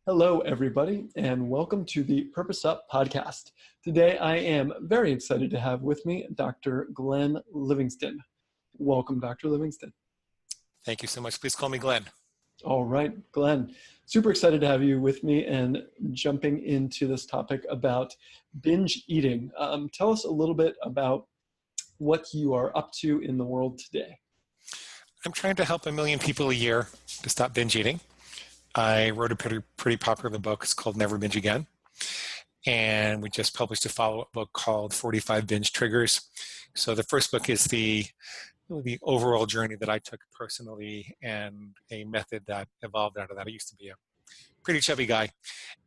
Hello, everybody, and welcome to the Purpose Up podcast. Today, I am very excited to have with me Dr. Glenn Livingston. Welcome, Dr. Livingston. Thank you so much. Please call me Glenn. All right, Glenn. Super excited to have you with me and jumping into this topic about binge eating. Tell us a little bit about what you are up to in the world today. I'm trying to help 1 million people a year to stop binge eating. I wrote a pretty popular book. It's called Never Binge Again. And we just published a follow-up book called 45 Binge Triggers. So the first book is the overall journey that I took personally and a method that evolved out of that. I used to be a pretty chubby guy.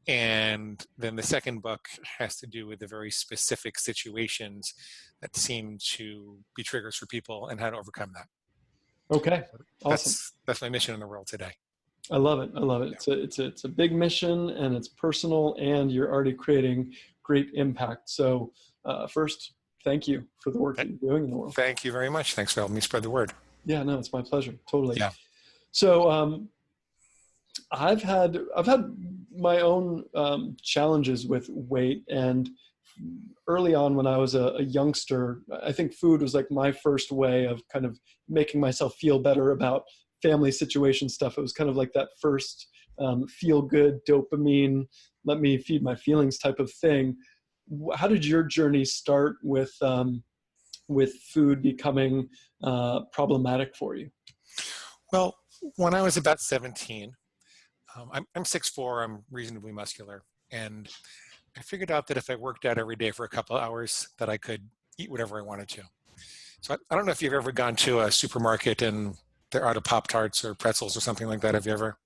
And then the second book has to do with the very specific situations that seem to be triggers for people and how to overcome that. Okay, awesome. That's my mission in the world today. I love it. I love it. Yeah. It's a big mission, and it's personal, and you're already creating great impact. So first, thank you for the work that you're doing in the world. Thank you very much. Thanks for helping me spread the word. Yeah, no, it's my pleasure. Totally. Yeah. So I've had my own challenges with weight, and early on when I was a youngster, I think food was like my first way of kind of making myself feel better about family situation stuff. It was kind of like that first feel good dopamine, let me feed my feelings type of thing. How did your journey start with food becoming problematic for you? Well, when I was about 17, I'm 6'4", I'm reasonably muscular. And I figured out that if I worked out every day for a couple of hours, that I could eat whatever I wanted to. So I don't know if you've ever gone to a supermarket and they're out of Pop-Tarts or pretzels or something like that. Have you ever?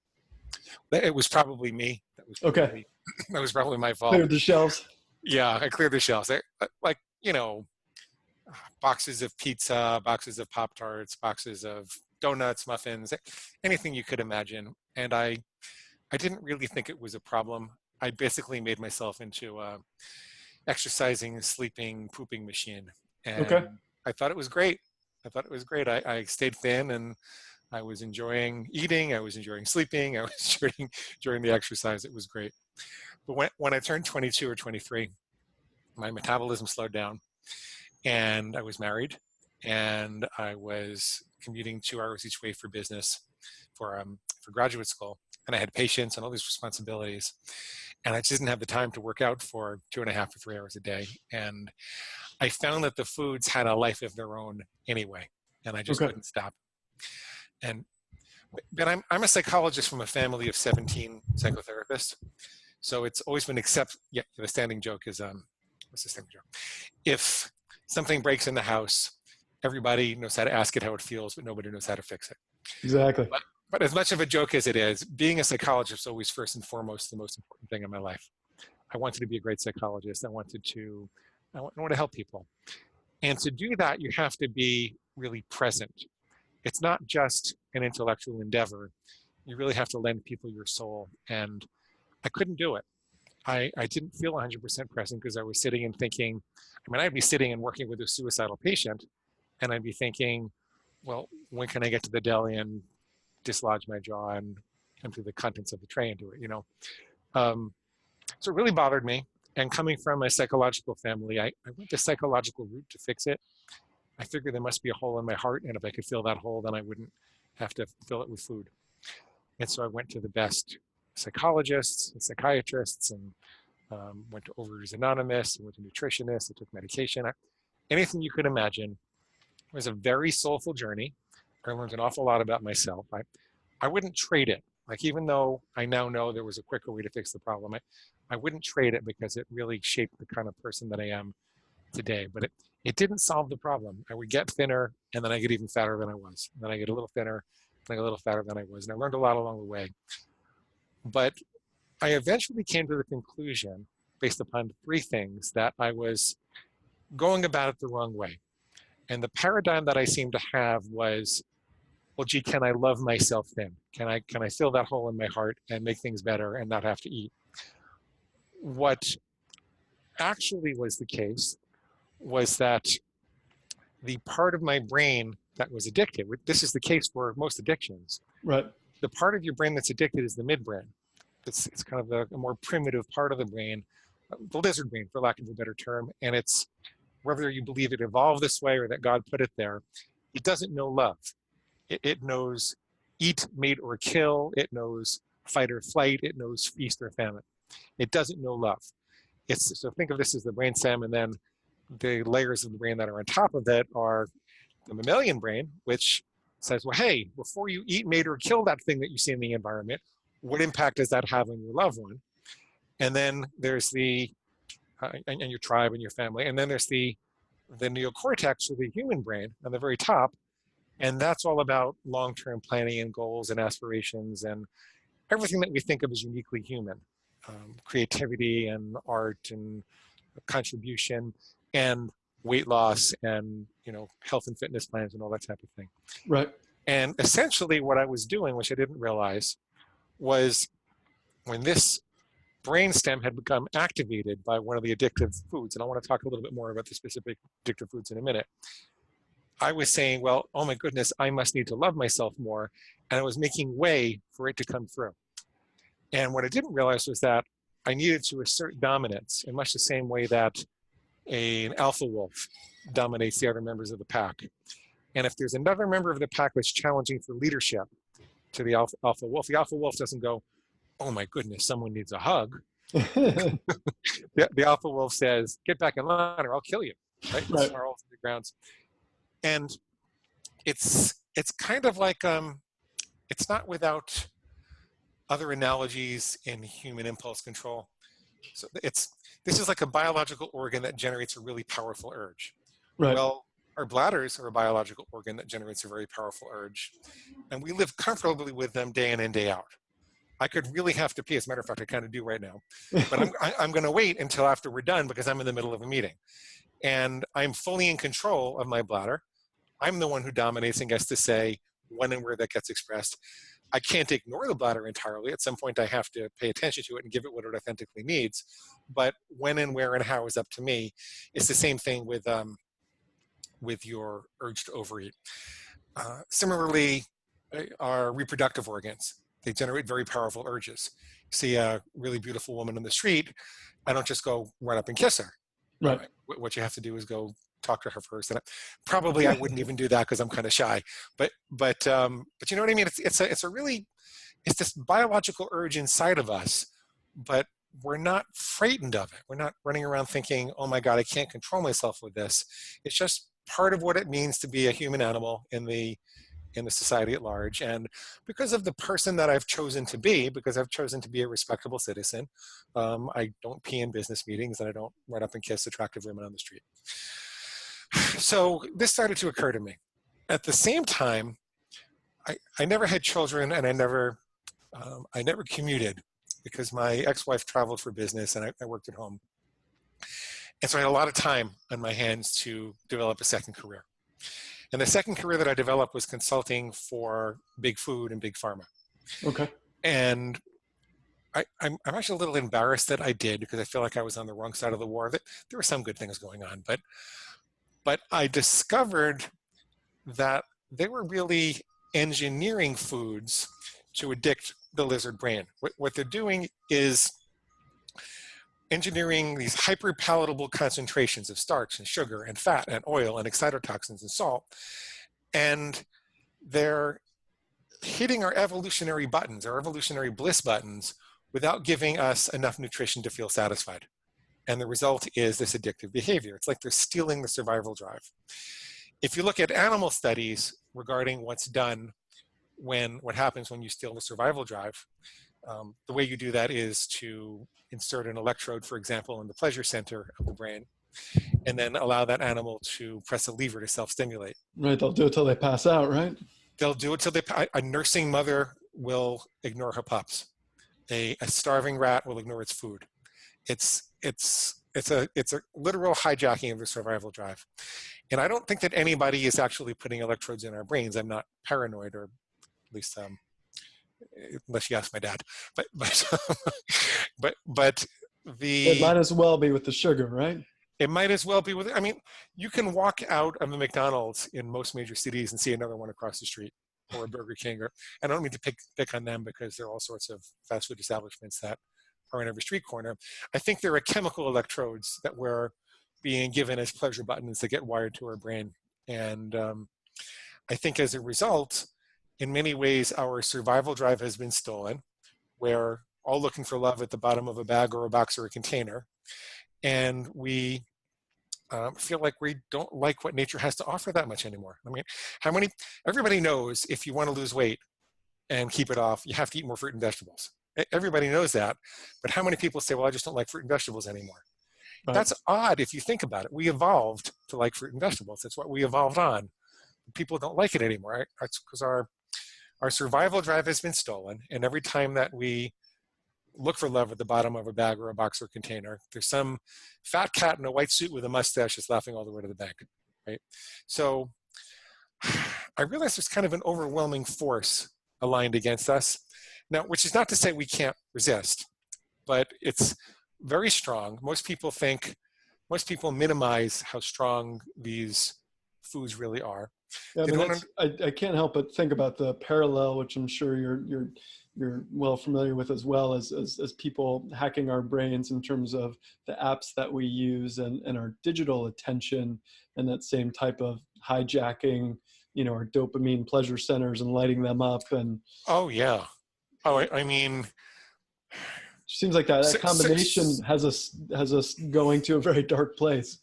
It was probably me. That was probably my fault. Cleared the shelves. Yeah, I cleared the shelves. Boxes of pizza, boxes of Pop-Tarts, boxes of donuts, muffins, anything you could imagine. And I didn't really think it was a problem. I basically made myself into a exercising, sleeping, pooping machine. And okay. I thought it was great. I stayed thin, and I was enjoying eating. I was enjoying sleeping. I was enjoying the exercise. It was great. But when I turned 22 or 23, my metabolism slowed down, and I was married, and I was commuting 2 hours each way for business for graduate school. And I had patients and all these responsibilities. And I just didn't have the time to work out for 2.5 to 3 hours a day. And I found that the foods had a life of their own anyway. And I just couldn't stop. But I'm a psychologist from a family of 17 psychotherapists. So it's always been the standing joke is, what's the standing joke? If something breaks in the house, everybody knows how to ask it how it feels, but nobody knows how to fix it. Exactly. But as much of a joke as it is, being a psychologist is always first and foremost the most important thing in my life. I wanted to be a great psychologist. I want to help people. And to do that, you have to be really present. It's not just an intellectual endeavor. You really have to lend people your soul. And I couldn't do it. I didn't feel 100% present because I was sitting and thinking, I'd be sitting and working with a suicidal patient, and I'd be thinking, well, when can I get to the deli and dislodge my jaw and empty the contents of the tray into it, So it really bothered me. And coming from a psychological family, I went the psychological route to fix it. I figured there must be a hole in my heart, and if I could fill that hole, then I wouldn't have to fill it with food. And so I went to the best psychologists and psychiatrists, and went to Overeaters Anonymous, and went to nutritionists, I took medication. Anything you could imagine. It was a very soulful journey. I learned an awful lot about myself. I wouldn't trade it. Even though I now know there was a quicker way to fix the problem, I wouldn't trade it because it really shaped the kind of person that I am today. But it didn't solve the problem. I would get thinner, and then I get even fatter than I was. And then I get a little thinner, and I get a little fatter than I was. And I learned a lot along the way. But I eventually came to the conclusion, based upon 3 things, that I was going about it the wrong way. And the paradigm that I seemed to have was, well, gee, can I love myself thin? Can I fill that hole in my heart and make things better and not have to eat? What actually was the case was that the part of my brain that was addicted, this is the case for most addictions. Right. The part of your brain that's addicted is the midbrain. it's kind of a more primitive part of the brain, the lizard brain, for lack of a better term. And it's, whether you believe it evolved this way or that God put it there, it doesn't know love. It knows eat, mate, or kill. It knows fight or flight. It knows feast or famine. It doesn't know love. So think of this as the brainstem, and then the layers of the brain that are on top of it are the mammalian brain, which says, well, hey, before you eat, mate, or kill that thing that you see in the environment, what impact does that have on your loved one? And then there's the, and your tribe and your family. And then there's the neocortex, or the human brain, on the very top. And that's all about long-term planning and goals and aspirations and everything that we think of as uniquely human. Creativity and art and contribution and weight loss and, health and fitness plans and all that type of thing. Right. And essentially what I was doing, which I didn't realize, was when this brainstem had become activated by one of the addictive foods, and I want to talk a little bit more about the specific addictive foods in a minute, I was saying, well, oh my goodness, I must need to love myself more. And I was making way for it to come through. And what I didn't realize was that I needed to assert dominance in much the same way that an alpha wolf dominates the other members of the pack. And if there's another member of the pack that's challenging for leadership to the alpha wolf doesn't go, oh my goodness, someone needs a hug. The alpha wolf says, get back in line or I'll kill you. Right? Right. Snarls to the ground. And it's kind of like, it's not without other analogies in human impulse control. So this is like a biological organ that generates a really powerful urge. Right. Well, our bladders are a biological organ that generates a very powerful urge, and we live comfortably with them day in and day out. I could really have to pee. As a matter of fact, I kind of do right now, but I'm going to wait until after we're done because I'm in the middle of a meeting, and I'm fully in control of my bladder. I'm the one who dominates and gets to say when and where that gets expressed. I can't ignore the bladder entirely. At some point, I have to pay attention to it and give it what it authentically needs. But when and where and how is up to me. It's the same thing with your urge to overeat. Similarly, our reproductive organs, they generate very powerful urges. See a really beautiful woman on the street, I don't just go run up and kiss her. Right. What you have to do is go talk to her first. And probably I wouldn't even do that because I'm kind of shy. But you know what I mean? It's this biological urge inside of us, but we're not frightened of it. We're not running around thinking, oh my God, I can't control myself with this. It's just part of what it means to be a human animal in the society at large. And because of the person that I've chosen to be, because I've chosen to be a respectable citizen, I don't pee in business meetings and I don't run up and kiss attractive women on the street. So this started to occur to me. At the same time, I never had children and I never commuted because my ex-wife traveled for business and I worked at home. And so I had a lot of time on my hands to develop a second career. And the second career that I developed was consulting for big food and big pharma. Okay. And I'm actually a little embarrassed that I did because I feel like I was on the wrong side of the war. That there were some good things going on, but I discovered that they were really engineering foods to addict the lizard brain. What they're doing is engineering these hyperpalatable concentrations of starch and sugar and fat and oil and excitotoxins and salt. And they're hitting our evolutionary buttons, our evolutionary bliss buttons, without giving us enough nutrition to feel satisfied. And the result is this addictive behavior. It's like they're stealing the survival drive. If you look at animal studies regarding what's done what happens when you steal the survival drive, the way you do that is to insert an electrode, for example, in the pleasure center of the brain, and then allow that animal to press a lever to self-stimulate. Right, they'll do it till they pass out, right? They'll do it till a nursing mother will ignore her pups. A starving rat will ignore its food. It's a literal hijacking of the survival drive. And I don't think that anybody is actually putting electrodes in our brains. I'm not paranoid, or at least unless you ask my dad. But it might as well be with the sugar, right? It might as well be with. I mean, you can walk out of the McDonald's in most major cities and see another one across the street. or a Burger King, or I don't mean to pick on them because there are all sorts of fast food establishments that are in every street corner. I think there are chemical electrodes that we're being given as pleasure buttons that get wired to our brain. And I think as a result, in many ways, our survival drive has been stolen. We're all looking for love at the bottom of a bag or a box or a container. And we feel like we don't like what nature has to offer that much anymore. I mean, everybody knows if you want to lose weight and keep it off, you have to eat more fruit and vegetables. Everybody knows that. But how many people say, well, I just don't like fruit and vegetables anymore? Right. That's odd if you think about it. We evolved to like fruit and vegetables. That's what we evolved on. People don't like it anymore. Right? That's because our survival drive has been stolen. And every time that we look for love at the bottom of a bag or a box or container, there's some fat cat in a white suit with a mustache that's laughing all the way to the bank, right? So I realize there's kind of an overwhelming force aligned against us. Now, which is not to say we can't resist, but it's very strong. Most people minimize how strong these foods really are. Yeah, I can't help but think about the parallel, which I'm sure you're well familiar with as well, as people hacking our brains in terms of the apps that we use and our digital attention, and that same type of hijacking, our dopamine pleasure centers and lighting them up. And oh yeah, I mean, seems like that combination has us going to a very dark place.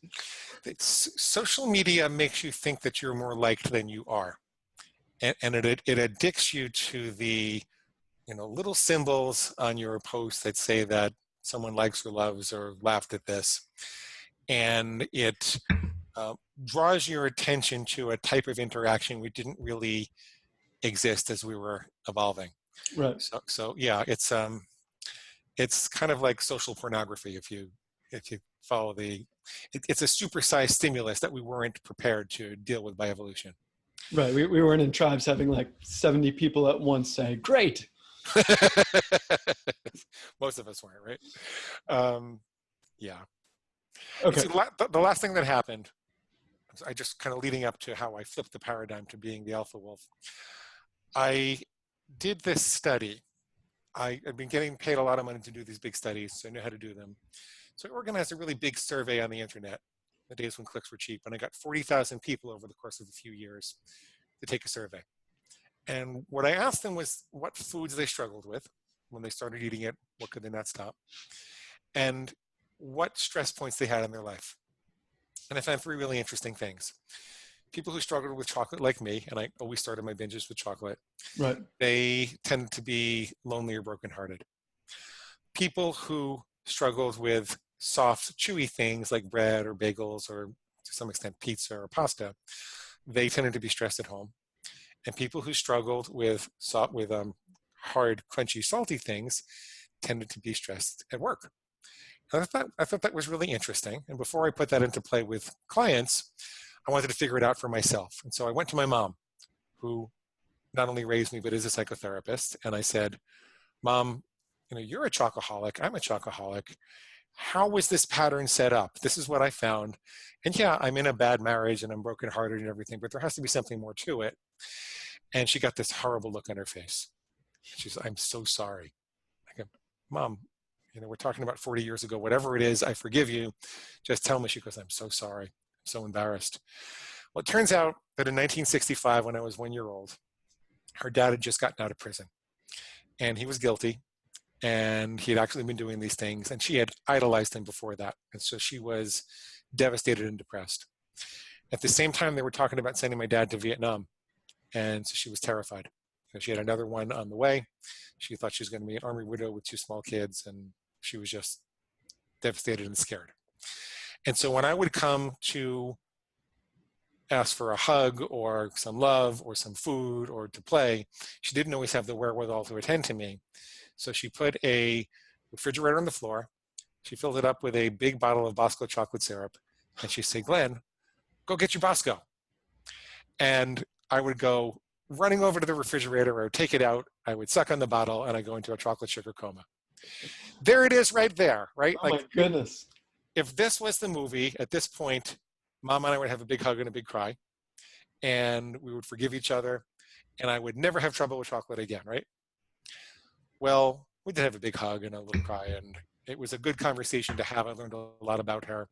Social media makes you think that you're more liked than you are, and it addicts you to the little symbols on your post that say that someone likes or loves or laughed at this, and it draws your attention to a type of interaction we didn't really exist as we were evolving. Right. So yeah, it's kind of like social pornography if you follow it's a supersized stimulus that we weren't prepared to deal with by evolution. Right. We weren't in tribes having like 70 people at once say, great. Most of us weren't, right? Yeah. Okay. See, the last thing that happened, I just kind of leading up to how I flipped the paradigm to being the alpha wolf. I did this study. I've been getting paid a lot of money to do these big studies, so I know how to do them. So I organized a really big survey on the internet, the days when clicks were cheap, and I got 40,000 people over the course of a few years to take a survey. And what I asked them was what foods they struggled with when they started eating it, what could they not stop, and what stress points they had in their life. And I found three really interesting things. People who struggled with chocolate like me, and I always started my binges with chocolate, right? They tended to be lonely or brokenhearted. People who struggled with soft, chewy things like bread or bagels or to some extent pizza or pasta, they tended to be stressed at home. And people who struggled with hard, crunchy, salty things tended to be stressed at work. And I thought that was really interesting. And before I put that into play with clients, I wanted to figure it out for myself. And so I went to my mom, who not only raised me, but is a psychotherapist. And I said, Mom, you're a chocoholic, I'm a chocoholic. How was this pattern set up? This is what I found. And yeah, I'm in a bad marriage and I'm brokenhearted and everything, but there has to be something more to it. And she got this horrible look on her face. She's, I'm so sorry. I go, Mom, we're talking about 40 years ago, whatever it is, I forgive you. Just tell me. She goes, I'm so sorry. I'm so embarrassed. Well, it turns out that in 1965, when I was 1 year old, her dad had just gotten out of prison and he was guilty. And he had actually been doing these things, and she had idolized him before that. And so she was devastated and depressed. At the same time, they were talking about sending my dad to Vietnam. And so she was terrified. She had another one on the way. She thought she was going to be an army widow with 2 small kids, and she was just devastated and scared. And so when I would come to ask for a hug or some love or some food or to play, she didn't always have the wherewithal to attend to me. So she put a refrigerator on the floor. She filled it up with a big bottle of Bosco chocolate syrup. And she'd say, Glenn, go get your Bosco. And I would go running over to the refrigerator. I would take it out. I would suck on the bottle and I go into a chocolate sugar coma. There it is right there, right? Oh, my goodness. If this was the movie, at this point, Mom and I would have a big hug and a big cry. And we would forgive each other. and I would never have trouble with chocolate again, right? Well, we did have a big hug and a little cry, and it was a good conversation to have. I learned a lot about her.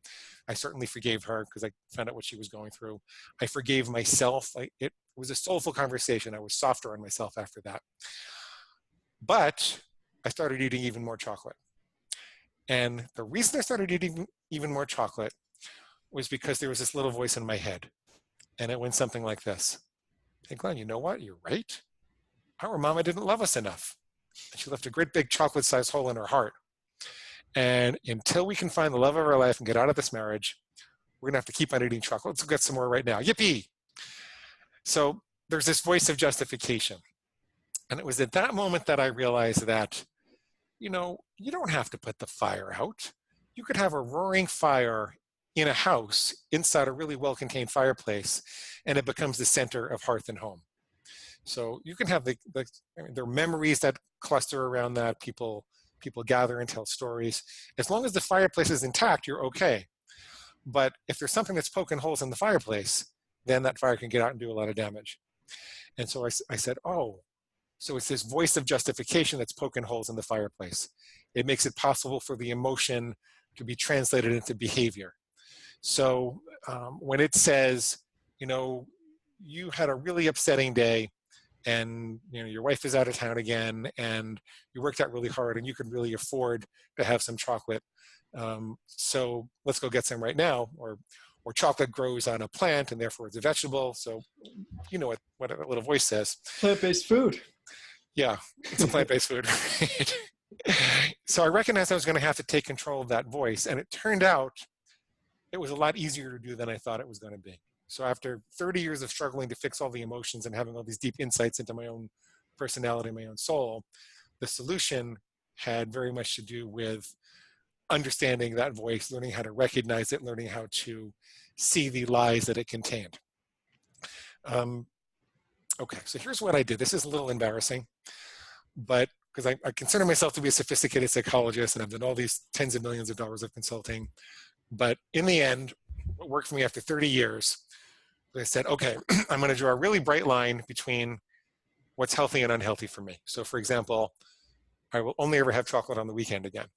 I certainly forgave her because I found out what she was going through. I forgave myself. It was a soulful conversation. I was softer on myself after that. But I started eating even more chocolate. And the reason I started eating even more chocolate was because there was this little voice in my head. And it went something like this. Hey, Glenn, you know what? You're right. Our mama didn't love us enough. She left a great big chocolate-sized hole in her heart. And until we can find the love of our life and get out of this marriage, we're going to have to keep on eating chocolate. Let's get some more right now. Yippee! So there's this voice of justification. And it was at that moment that I realized that, you don't have to put the fire out. You could have a roaring fire in a house inside a really well-contained fireplace, and it becomes the center of hearth and home. So you can have there are memories that cluster around that. People gather and tell stories. As long as the fireplace is intact, you're okay. But if there's something that's poking holes in the fireplace, then that fire can get out and do a lot of damage. And so I said, oh, so it's this voice of justification that's poking holes in the fireplace. It makes it possible for the emotion to be translated into behavior. So when it says, you had a really upsetting day, and your wife is out of town again, and you worked out really hard, and you could really afford to have some chocolate. So let's go get some right now. Or chocolate grows on a plant, and therefore it's a vegetable. So you know what a little voice says. Plant-based food. Yeah, it's a plant-based food. So I recognized I was going to have to take control of that voice, and it turned out it was a lot easier to do than I thought it was going to be. So after 30 years of struggling to fix all the emotions and having all these deep insights into my own personality, my own soul, the solution had very much to do with understanding that voice, learning how to recognize it, learning how to see the lies that it contained. Okay, so here's what I did. This is a little embarrassing, but because I consider myself to be a sophisticated psychologist, and I've done all these tens of millions of dollars of consulting. But in the end, what worked for me after 30 years, I said, okay, I'm going to draw a really bright line between what's healthy and unhealthy for me. So for example, I will only ever have chocolate on the weekend again.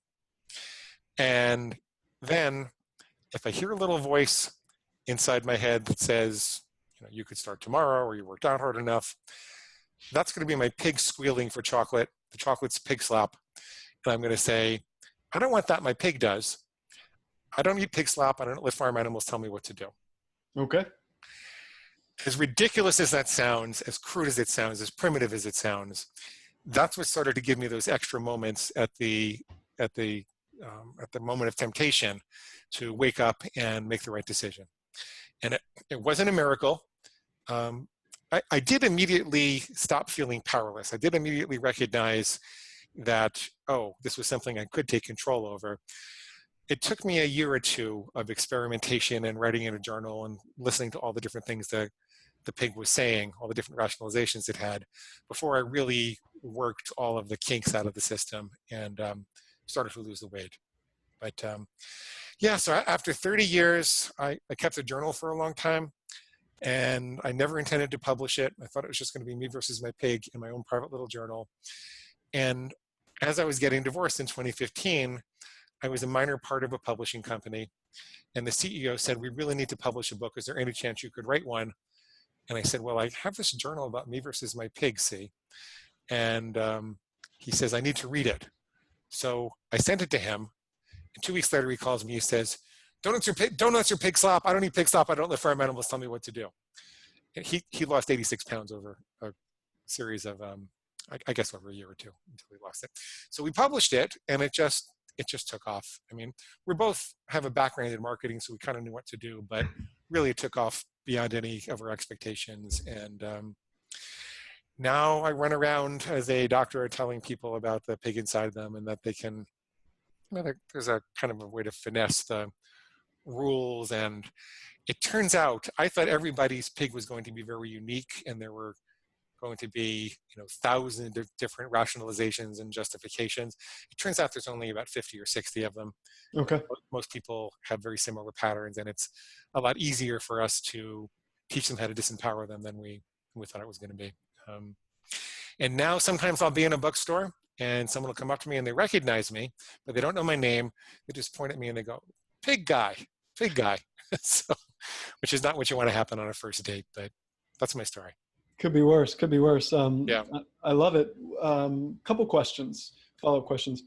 And then if I hear a little voice inside my head that says, you could start tomorrow, or you worked out hard enough, that's going to be my pig squealing for chocolate. The chocolate's pig slop. And I'm going to say, I don't want that. My pig does. I don't eat pig slop. I don't let farm animals tell me what to do. Okay. As ridiculous as that sounds, as crude as it sounds, as primitive as it sounds, that's what started to give me those extra moments at the moment of temptation to wake up and make the right decision. And it wasn't a miracle. I did immediately stop feeling powerless. I did immediately recognize that, oh, this was something I could take control over. It took me a year or two of experimentation and writing in a journal and listening to all the different things that the pig was saying, all the different rationalizations it had, before I really worked all of the kinks out of the system and started to lose the weight. But yeah, so after 30 years, I kept a journal for a long time, and I never intended to publish it. I thought it was just going to be me versus my pig in my own private little journal. And as I was getting divorced in 2015, I was a minor part of a publishing company, and the CEO said, we really need to publish a book. Is there any chance you could write one? And I said, well, I have this journal about me versus my pig, see? And he says, I need to read it. So I sent it to him, and 2 weeks later he calls me, he says, donuts your pig slop. I don't eat pig slop. I don't let farm animals tell me what to do. And he lost 86 pounds over a series of, I guess over a year or two until he lost it. So we published it, and it just took off. I mean, we both have a background in marketing, so we kind of knew what to do, but really it took off beyond any of our expectations. And now I run around as a doctor telling people about the pig inside them, and that they can, there's a kind of a way to finesse the rules. And it turns out, I thought everybody's pig was going to be very unique, and there were going to be thousands of different rationalizations and justifications. It turns out there's only about 50 or 60 of them. Okay. Most people have very similar patterns, and it's a lot easier for us to teach them how to disempower them than we thought it was going to be. Um, and now sometimes I'll be in a bookstore and someone will come up to me and they recognize me, but they don't know my name. They just point at me and they go, pig guy, pig guy. So, which is not what you want to happen on a first date, but that's my story. Could be worse. Could be worse. Yeah. I love it. Couple questions, follow-up questions.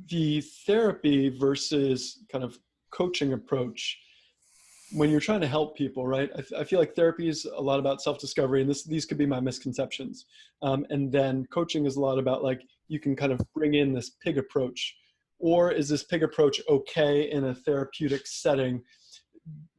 The therapy versus kind of coaching approach, when you're trying to help people, right? I feel like therapy is a lot about self-discovery, and these could be my misconceptions. And then coaching is a lot about like, you can kind of bring in this pig approach, or is this pig approach okay in a therapeutic setting?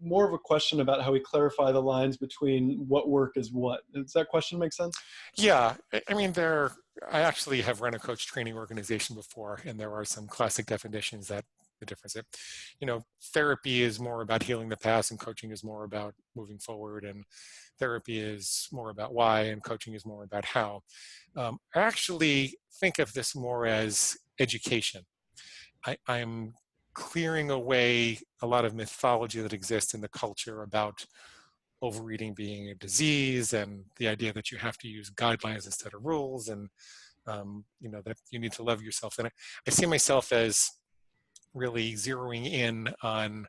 More of a question about how we clarify the lines between what work is what. Does that question make sense? Yeah, I mean, I actually have run a coach training organization before, and there are some classic definitions that the difference. Therapy is more about healing the past, and coaching is more about moving forward, and therapy is more about why, and coaching is more about how. I actually think of this more as education. I'm clearing away a lot of mythology that exists in the culture about overeating being a disease, and the idea that you have to use guidelines instead of rules, and that you need to love yourself. And I see myself as really zeroing in on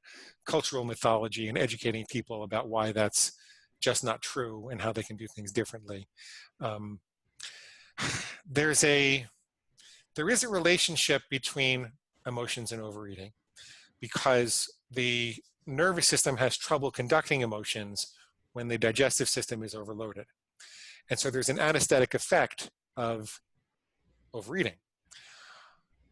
cultural mythology and educating people about why that's just not true and how they can do things differently. There is a relationship between emotions and overeating, because the nervous system has trouble conducting emotions when the digestive system is overloaded. And so there's an anesthetic effect of overeating.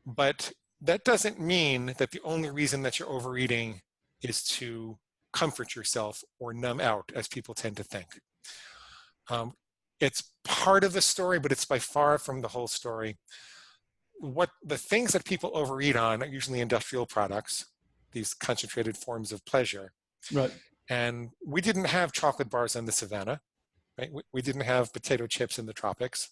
But that doesn't mean that the only reason that you're overeating is to comfort yourself or numb out, as people tend to think. It's part of the story, but it's by far from the whole story. The things that people overeat on are usually industrial products, these concentrated forms of pleasure. Right. And we didn't have chocolate bars on the savannah, right? We didn't have potato chips in the tropics.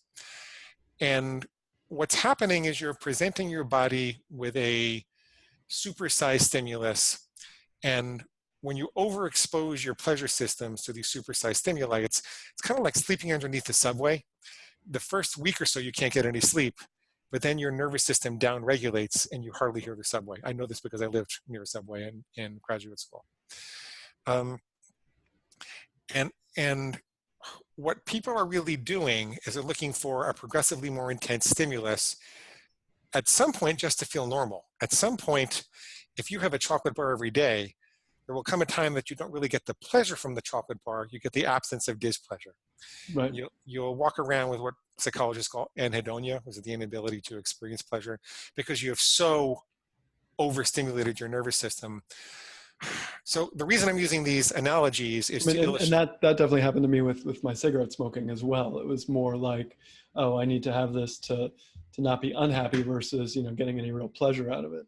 And what's happening is you're presenting your body with a supersized stimulus. And when you overexpose your pleasure systems to these supersized stimuli, it's kind of like sleeping underneath the subway. The first week or so, you can't get any sleep, but then your nervous system down-regulates and you hardly hear the subway. I know this because I lived near a subway in graduate school. And what people are really doing is they're looking for a progressively more intense stimulus at some point just to feel normal. At some point, if you have a chocolate bar every day, there will come a time that you don't really get the pleasure from the chocolate bar, you get the absence of displeasure. Right. You'll walk around with what psychologists call anhedonia, which is the inability to experience pleasure, because you have so overstimulated your nervous system. So the reason I'm using these analogies is to illustrate. And that definitely happened to me with my cigarette smoking as well. It was more like, oh, I need to have this to not be unhappy versus, getting any real pleasure out of it.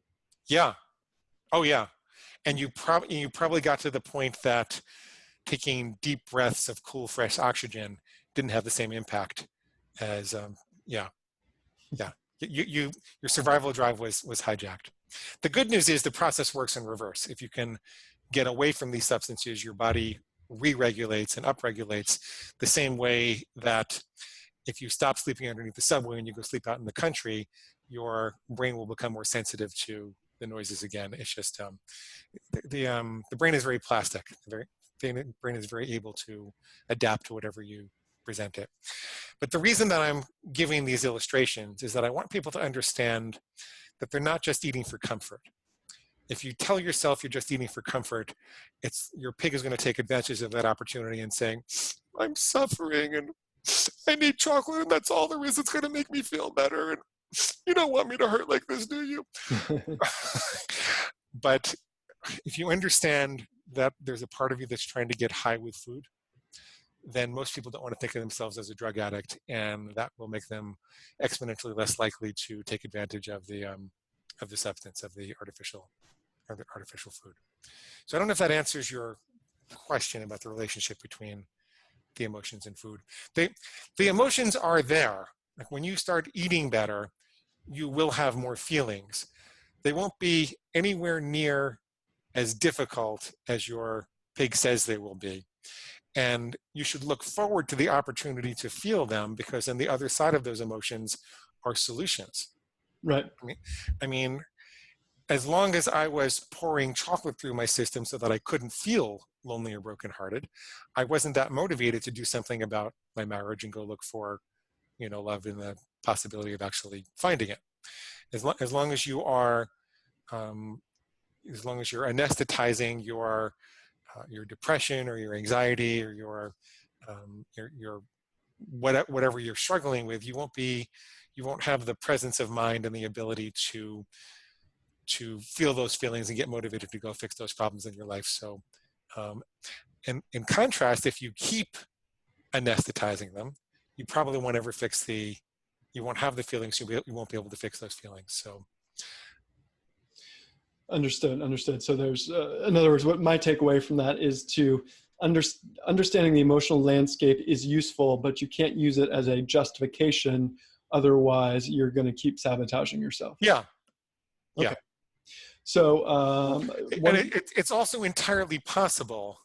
Yeah. Oh yeah. And you probably got to the point that taking deep breaths of cool, fresh oxygen didn't have the same impact as, your survival drive was hijacked. The good news is the process works in reverse. If you can get away from these substances, your body re-regulates and upregulates the same way that if you stop sleeping underneath the subway and you go sleep out in the country, your brain will become more sensitive to the noises again. It's just the brain is very plastic. The brain is very able to adapt to whatever you present it. But the reason that I'm giving these illustrations is that I want people to understand that they're not just eating for comfort. If you tell yourself you're just eating for comfort, your pig is going to take advantage of that opportunity and saying, I'm suffering and I need chocolate and that's all there is. It's going to make me feel better. And you don't want me to hurt like this, do you? But if you understand that there's a part of you that's trying to get high with food, then most people don't want to think of themselves as a drug addict, and that will make them exponentially less likely to take advantage of the substance, of the artificial food. So I don't know if that answers your question about the relationship between the emotions and food. The emotions are there. Like when you start eating better, you will have more feelings. They won't be anywhere near as difficult as your pig says they will be. And you should look forward to the opportunity to feel them, because on the other side of those emotions are solutions. Right. I mean, as long as I was pouring chocolate through my system so that I couldn't feel lonely or brokenhearted, I wasn't that motivated to do something about my marriage and go look for, love and the possibility of actually finding it. As long as you are, as long as you're anesthetizing your depression or your anxiety or your whatever you're struggling with, you won't have the presence of mind and the ability to feel those feelings and get motivated to go fix those problems in your life. So, in contrast, if you keep anesthetizing them, you probably won't ever you won't have the feelings, you won't be able to fix those feelings. So. Understood. So there's, in other words, what my takeaway from that is to understanding the emotional landscape is useful, but you can't use it as a justification. Otherwise, you're going to keep sabotaging yourself. Yeah. Okay. So, it's also entirely possible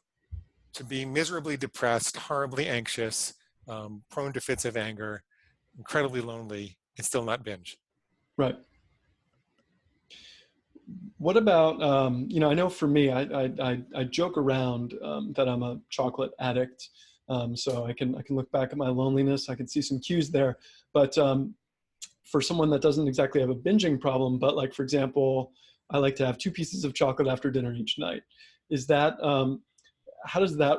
to be miserably depressed, horribly anxious, prone to fits of anger, incredibly lonely, and still not binge. Right. What about, I know for me, I joke around that I'm a chocolate addict. So I can look back at my loneliness. I can see some cues there. But for someone that doesn't exactly have a binging problem, but like, for example, I like to have 2 pieces of chocolate after dinner each night. Is that, how does that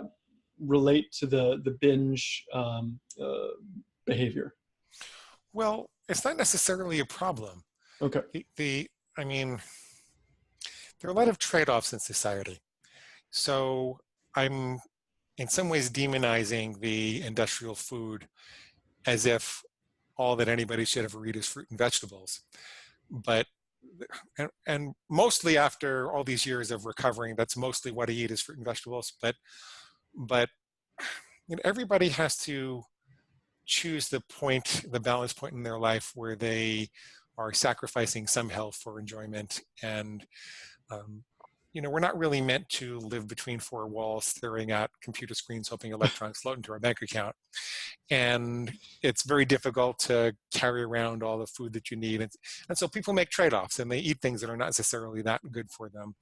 relate to the binge behavior? Well, it's not necessarily a problem. Okay. I mean, there are a lot of trade-offs in society. So I'm in some ways demonizing the industrial food as if all that anybody should ever eat is fruit and vegetables. But, and mostly after all these years of recovering, that's mostly what I eat is fruit and vegetables. But everybody has to choose the balance point in their life where they are sacrificing some health for enjoyment. And we're not really meant to live between 4 walls, staring at computer screens, hoping electrons float into our bank account. And it's very difficult to carry around all the food that you need. And so people make trade-offs and they eat things that are not necessarily that good for them.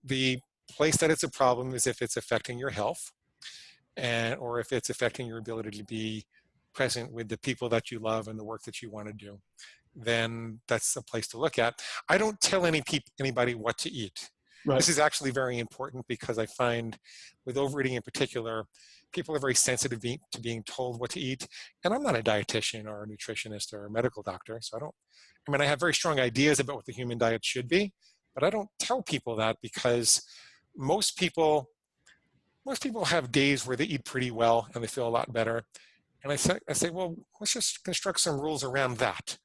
The place that it's a problem is if it's affecting your health, or if it's affecting your ability to be present with the people that you love and the work that you want to do. Then that's a place to look at. I don't tell anybody what to eat. Right. This is actually very important because I find with overeating in particular, people are very sensitive to being told what to eat. And I'm not a dietitian or a nutritionist or a medical doctor. So I have very strong ideas about what the human diet should be, but I don't tell people that because most people have days where they eat pretty well and they feel a lot better. And I say, well, let's just construct some rules around that.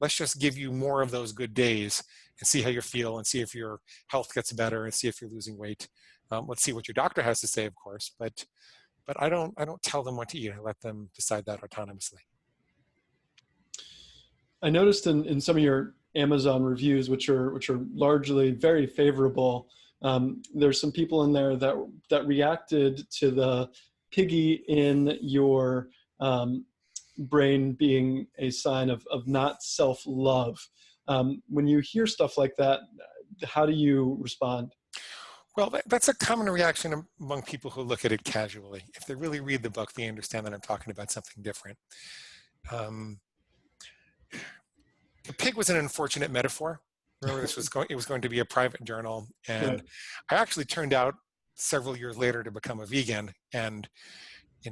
Let's just give you more of those good days and see how you feel and see if your health gets better and see if you're losing weight. Let's see what your doctor has to say, of course, but I don't tell them what to eat. I let them decide that autonomously. I noticed in some of your Amazon reviews, which are largely very favorable, there's some people in there that reacted to the piggy in your brain being a sign of not self-love. When you hear stuff like that, how do you respond? Well, that's a common reaction among people who look at it casually. If they really read the book, they understand that I'm talking about something different. The pig was an unfortunate metaphor. Remember, it was going to be a private journal, and right. I actually turned out several years later to become a vegan, and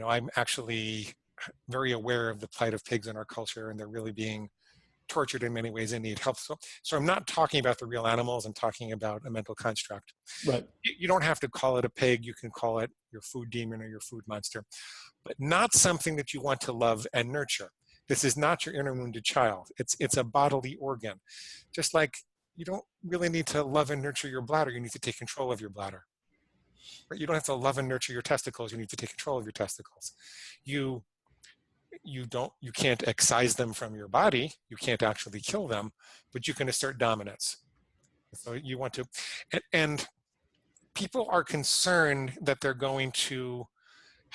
I'm actually very aware of the plight of pigs in our culture, and they're really being tortured in many ways and need help. So I'm not talking about the real animals. I'm talking about a mental construct. Right. You don't have to call it a pig. You can call it your food demon or your food monster, but not something that you want to love and nurture. This is not your inner wounded child. It's a bodily organ. Just like you don't really need to love and nurture your bladder. You need to take control of your bladder. Right? You don't have to love and nurture your testicles. You need to take control of your testicles. You can't excise them from your body. You can't actually kill them, but you can assert dominance. So you want to, and people are concerned that they're going to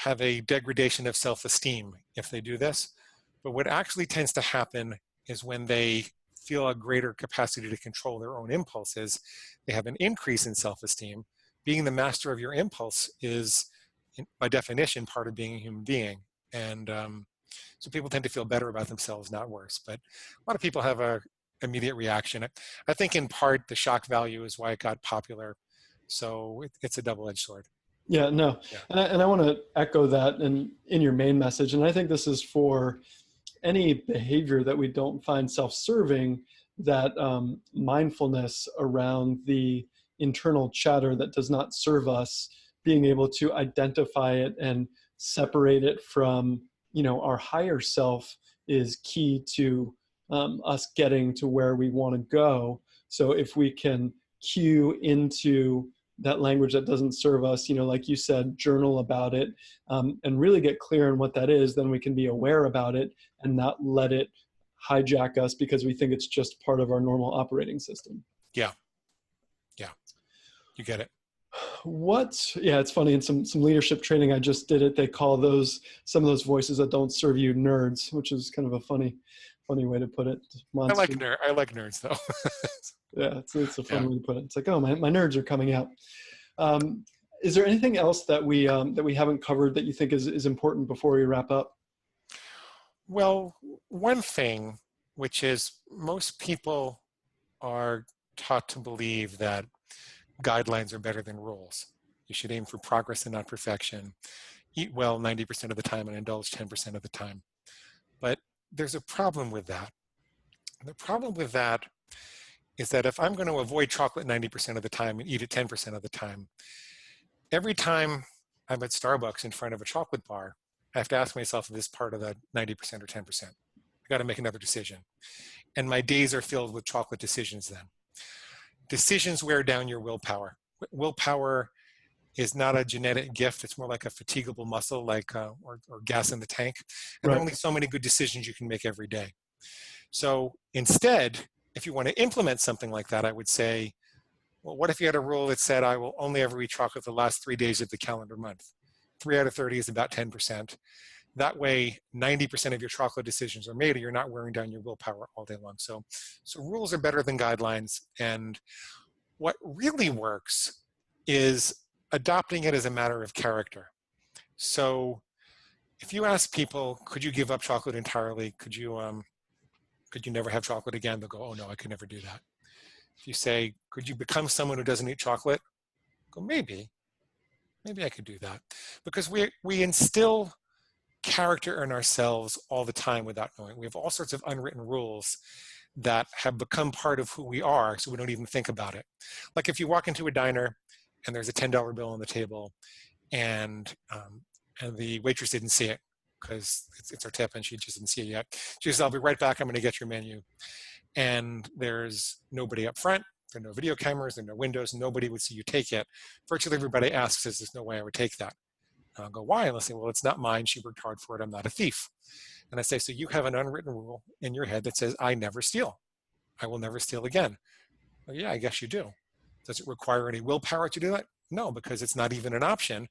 have a degradation of self-esteem if they do this. But what actually tends to happen is when they feel a greater capacity to control their own impulses, they have an increase in self-esteem. Being the master of your impulse is, by definition, part of being a human being. And so people tend to feel better about themselves, not worse. But a lot of people have a immediate reaction. I think in part the shock value is why it got popular. So it's a double-edged sword. Yeah, no. Yeah. And I want to echo that in your main message. And I think this is for any behavior that we don't find self-serving, that mindfulness around the internal chatter that does not serve us, being able to identify it and separate it from, our higher self is key to us getting to where we want to go. So if we can cue into that language that doesn't serve us, like you said, journal about it, and really get clear on what that is, then we can be aware about it and not let it hijack us because we think it's just part of our normal operating system. Yeah. You get it. Yeah, it's funny. In some leadership training I just did it, they call some of those voices that don't serve you nerds, which is kind of a funny way to put it. I like nerds though. Yeah, it's a fun way to put it. It's like, oh, my nerds are coming out. Is there anything else that we haven't covered that you think is important before we wrap up? Well, one thing, which is most people are taught to believe that guidelines are better than rules. You should aim for progress and not perfection. Eat well 90% of the time and indulge 10% of the time. But there's a problem with that. The problem with that is that if I'm going to avoid chocolate 90% of the time and eat it 10% of the time, every time I'm at Starbucks in front of a chocolate bar, I have to ask myself if this is part of the 90% or 10%. I got to make another decision. And my days are filled with chocolate decisions then. Decisions wear down your willpower. Willpower is not a genetic gift. It's more like a fatigable muscle, or gas in the tank. And there are only so many good decisions you can make every day. So instead, if you want to implement something like that, I would say, well, what if you had a rule that said I will only ever eat chocolate the last 3 days of the calendar month? 3 out of 30 is about 10%. That way, 90% of your chocolate decisions are made, and you're not wearing down your willpower all day long. So rules are better than guidelines. And what really works is adopting it as a matter of character. So if you ask people, could you give up chocolate entirely? Could you never have chocolate again? They'll go, oh no, I could never do that. If you say, could you become someone who doesn't eat chocolate? Go, maybe I could do that. Because we instill character in ourselves all the time without knowing. We have all sorts of unwritten rules that have become part of who we are, so we don't even think about it. Like if you walk into a diner and there's a $10 bill on the table, and the waitress didn't see it because it's our tip and she just didn't see it yet. She says, I'll be right back, I'm going to get your menu. And there's nobody up front, there are no video cameras, there are no windows, nobody would see you take it. Virtually everybody asks, there's no way I would take that. And I'll go, why? And they'll say, well, it's not mine, she worked hard for it, I'm not a thief. And I say, so you have an unwritten rule in your head that says, I never steal. I will never steal again. Well, yeah, I guess you do. Does it require any willpower to do that? No, because it's not even an option.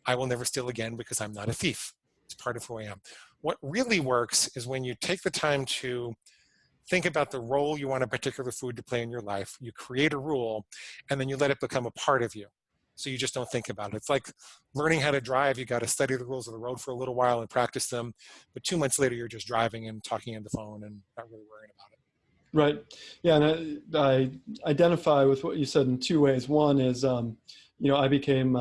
I will never steal again because I'm not a thief. It's part of who I am. What really works is when you take the time to think about the role you want a particular food to play in your life, you create a rule, and then you let it become a part of you. So you just don't think about it. It's like learning how to drive. You got to study the rules of the road for a little while and practice them. But 2 months later, you're just driving and talking on the phone and not really worrying about it. Right. Yeah. And I identify with what you said in 2 ways. One is, I became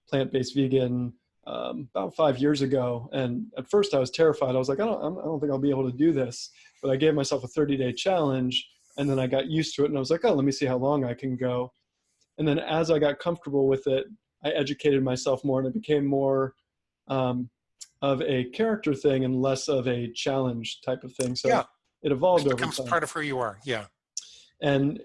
plant-based vegan about 5 years ago. And at first I was terrified. I was like, I don't think I'll be able to do this. But I gave myself a 30-day challenge. And then I got used to it. And I was like, oh, let me see how long I can go. And then as I got comfortable with it, I educated myself more, and it became more of a character thing and less of a challenge type of thing. So it evolved over time. It becomes part of who you are. Yeah. And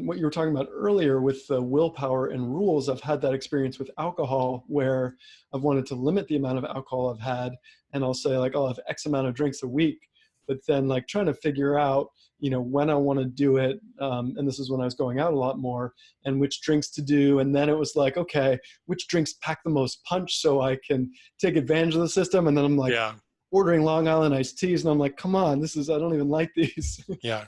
what you were talking about earlier with the willpower and rules, I've had that experience with alcohol where I've wanted to limit the amount of alcohol I've had. And I'll say like, I'll have X amount of drinks a week. but then like trying to figure out, when I want to do it. And this is when I was going out a lot more, and which drinks to do. And then it was like, okay, which drinks pack the most punch so I can take advantage of the system. And then I'm like Yeah. ordering Long Island iced teas, and I'm like, come on, I don't even like these. Yeah.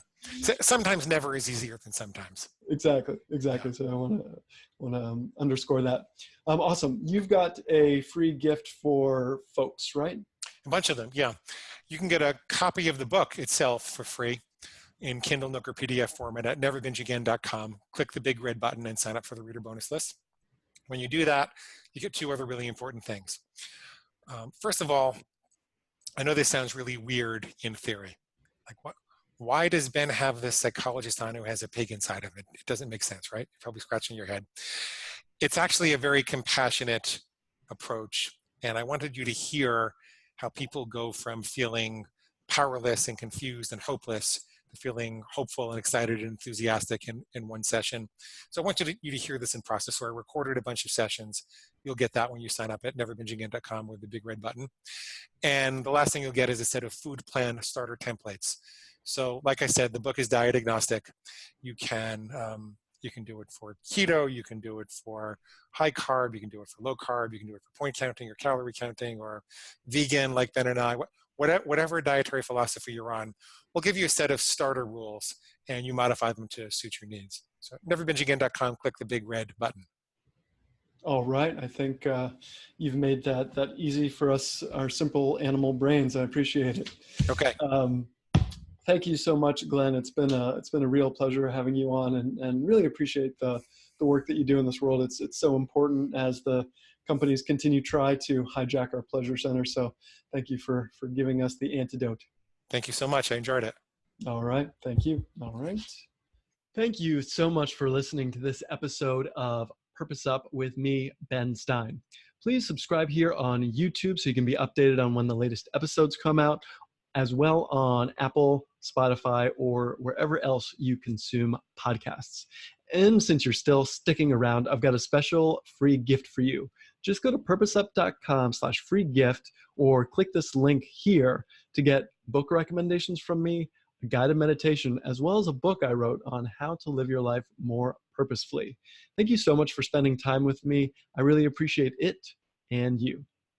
Sometimes never is easier than sometimes. Exactly. Yeah. So I want to underscore that. Awesome. You've got a free gift for folks, right? A bunch of them. Yeah. You can get a copy of the book itself for free in Kindle, Nook, or PDF format at neverbingeagain.com. Click the big red button and sign up for the reader bonus list. When you do that, you get two other really important things. First of all, I know this sounds really weird in theory. Like, what? Why does Ben have this psychologist on who has a pig inside of it? It doesn't make sense, right? You're probably scratching your head. It's actually a very compassionate approach. And I wanted you to hear how people go from feeling powerless and confused and hopeless to feeling hopeful and excited and enthusiastic in one session. So I want you to hear this in process. So I recorded a bunch of sessions. You'll get that when you sign up at neverbingeagain.com with the big red button. And the last thing you'll get is a set of food plan starter templates. So like I said, the book is diet agnostic. You can do it for keto, you can do it for high carb, you can do it for low carb, you can do it for point counting or calorie counting, or vegan like Ben and I. Whatever dietary philosophy you're on, we'll give you a set of starter rules and you modify them to suit your needs. So neverbingeagain.com, click the big red button. All right. I think you've made that easy for us, our simple animal brains. I appreciate it. Okay. Thank you so much, Glenn. It's been a real pleasure having you on, and really appreciate the work that you do in this world. It's so important as the companies continue try to hijack our pleasure center. So thank you for giving us the antidote. Thank you so much. I enjoyed it. All right. Thank you. All right. Thank you so much for listening to this episode of Purpose Up with me, Ben Stein. Please subscribe here on YouTube so you can be updated on when the latest episodes come out, as well on Apple, Spotify, or wherever else you consume podcasts. And since you're still sticking around, I've got a special free gift for you. Just go to purposeup.com/free gift or click this link here to get book recommendations from me, a guided meditation, as well as a book I wrote on how to live your life more purposefully. Thank you so much for spending time with me. I really appreciate it and you.